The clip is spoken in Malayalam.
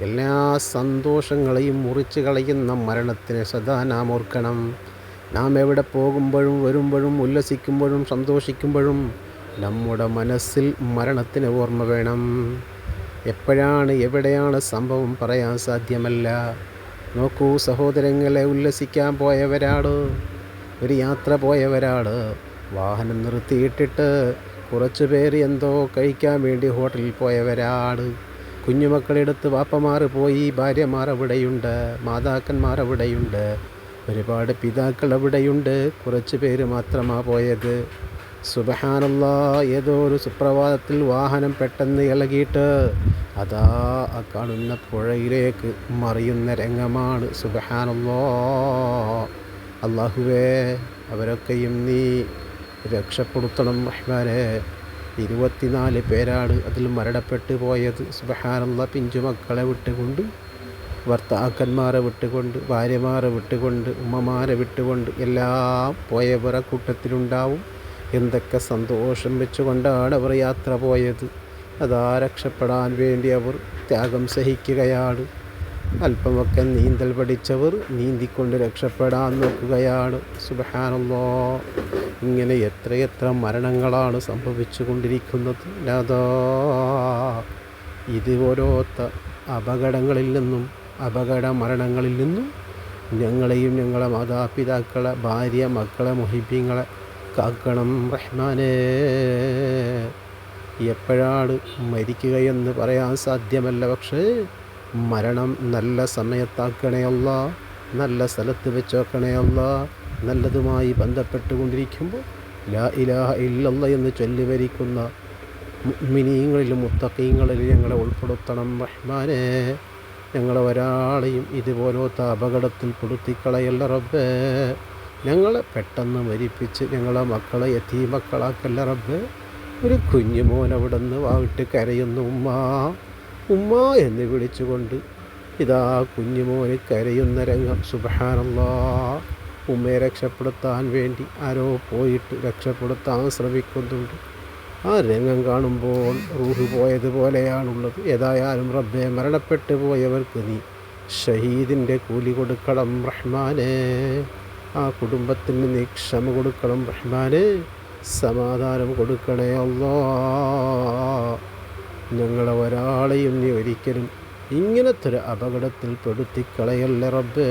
എല്ലാ സന്തോഷങ്ങളെയും മുറിച്ച് കളയുന്ന മരണത്തിനെ സദാ നാം ഓർക്കണം. നാം എവിടെ പോകുമ്പോഴും വരുമ്പോഴും ഉല്ലസിക്കുമ്പോഴും സന്തോഷിക്കുമ്പോഴും നമ്മുടെ മനസ്സിൽ മരണത്തിന് ഓർമ്മ വേണം. എപ്പോഴാണ് എവിടെയാണ് സംഭവം പറയാൻ സാധ്യമല്ല. നോക്കൂ സഹോദരങ്ങളെ, ഉല്ലസിക്കാൻ പോയവരാണ്, ഒരു യാത്ര പോയവരാണ്. വാഹനം നിർത്തിയിട്ടിട്ട് കുറച്ച് പേര് എന്തോ കഴിക്കാൻ വേണ്ടി ഹോട്ടലിൽ പോയവരാണ്. കുഞ്ഞുമക്കളെടുത്ത് വാപ്പമാർ പോയി, ഭാര്യമാർ അവിടെയുണ്ട്, മാതാക്കന്മാർ അവിടെയുണ്ട്, ഒരുപാട് പിതാക്കൾ അവിടെയുണ്ട്. കുറച്ച് പേര് മാത്രമാണ് പോയത്. സുബ്ഹാനല്ലാഹ്, ഏതോ ഒരു സുപ്രഭാതത്തിൽ വാഹനം പെട്ടെന്ന് ഇളകിയിട്ട് അതാ ആ കാണുന്ന പുഴയിലേക്ക് മറിയുന്ന രംഗമാണ്. സുബ്ഹാനല്ലാഹ്, അല്ലാഹുവേ അവരൊക്കെയും നീ രക്ഷപ്പെടുത്തണം റഹ്മാനെ. 24 പേരാണ് അതിൽ മരണപ്പെട്ടു പോയത്. സുബ്ഹാനല്ലാഹ്, പിഞ്ചുമക്കളെ വിട്ടുകൊണ്ട്, ഭർത്താക്കന്മാരെ വിട്ടുകൊണ്ട്, ഭാര്യമാരെ വിട്ടുകൊണ്ട്, ഉമ്മമാരെ വിട്ടുകൊണ്ട് എല്ലാം പോയവരെ കൂട്ടത്തിലുണ്ടാവും. എന്തൊക്കെ സന്തോഷം വെച്ചുകൊണ്ടാണ് അവർ യാത്ര പോയത്. അതാ രക്ഷപ്പെടാൻ വേണ്ടി അവർ ത്യാഗം സഹിക്കുകയാണ്. അല്പമൊക്കെ നീന്തൽ പഠിച്ചവർ നീന്തിക്കൊണ്ട് രക്ഷപ്പെടാൻ നോക്കുകയാണ്. സുബ്ഹാനല്ലാഹ്, ഇങ്ങനെ എത്രയെത്ര മരണങ്ങളാണ് സംഭവിച്ചു കൊണ്ടിരിക്കുന്നത്. അതാ ഇതുപോലത്തെ അപകടങ്ങളിൽ നിന്നും അപകട മരണങ്ങളിൽ നിന്നും ഞങ്ങളെയും ഞങ്ങളെ മാതാപിതാക്കളെ, ഭാര്യ, മക്കളെ, മുഹിബ്ബീങ്ങളെ കാക്കണം റഹ്മാനേ. എപ്പോഴാണ് മരിക്കുകയെന്ന് പറയാൻ സാധ്യമല്ല. പക്ഷേ മരണം നല്ല സമയത്താക്കണേ അല്ലാ, നല്ല സ്ഥലത്ത് വെച്ചോക്കണേ അല്ലാ. നല്ലതുമായി ബന്ധപ്പെട്ടുകൊണ്ടിരിക്കുമ്പോൾ ലാ ഇലാഹ ഇല്ലല്ലാഹ് എന്ന് ചൊല്ലി വരിക്കുന്ന മുഅ്മിനീങ്ങളിലും മുത്തഖീങ്ങളിലും ഞങ്ങളെ ഉൾപ്പെടുത്തണം റഹ്മാനേ. ഞങ്ങളെ ഒരാളെയും ഇതുപോലത്തെ അപകടത്തിൽ പെടുത്തിക്കളയല്ല റബ്ബേ. ഞങ്ങളെ പെട്ടെന്ന് മരിപ്പിച്ച് ഞങ്ങളെ മക്കളെ യതീമക്കളാക്കല്ല റബ്ബേ. ഒരു കുഞ്ഞുമോൻ അവിടെ നിന്ന് വാവിട്ട് കരയുന്നു, ഉമ്മ ഉമ്മ എന്ന് വിളിച്ചുകൊണ്ട്. ഇതാ കുഞ്ഞുമോന് കരയുന്ന രംഗം. സുബ്ഹാനല്ലാഹ്, ഉമ്മയെ രക്ഷപ്പെടുത്താൻ വേണ്ടി ആരോ പോയിട്ട് രക്ഷപ്പെടുത്താൻ ശ്രമിക്കുന്നുണ്ട്. ആ രംഗം കാണുമ്പോൾ റൂഹ് പോയതുപോലെയാണുള്ളത്. ഏതായാലും റബ്ബേ, മരണപ്പെട്ടു പോയവർക്ക് നീ ഷഹീദിൻ്റെ കൂലി കൊടുക്കണം റഹ്മാനേ. ആ കുടുംബത്തിന് നീ ക്ഷമ കൊടുക്കണം റഹ്മാനേ. സമാധാനം കൊടുക്കണേ അല്ലാഹ്. ഞങ്ങളെ ഒരാളെയും നീ ഒരിക്കലും ഇങ്ങനത്തെ ഒരു അപകടത്തിൽ പെടുത്തിക്കളയല്ല റബ്ബേ.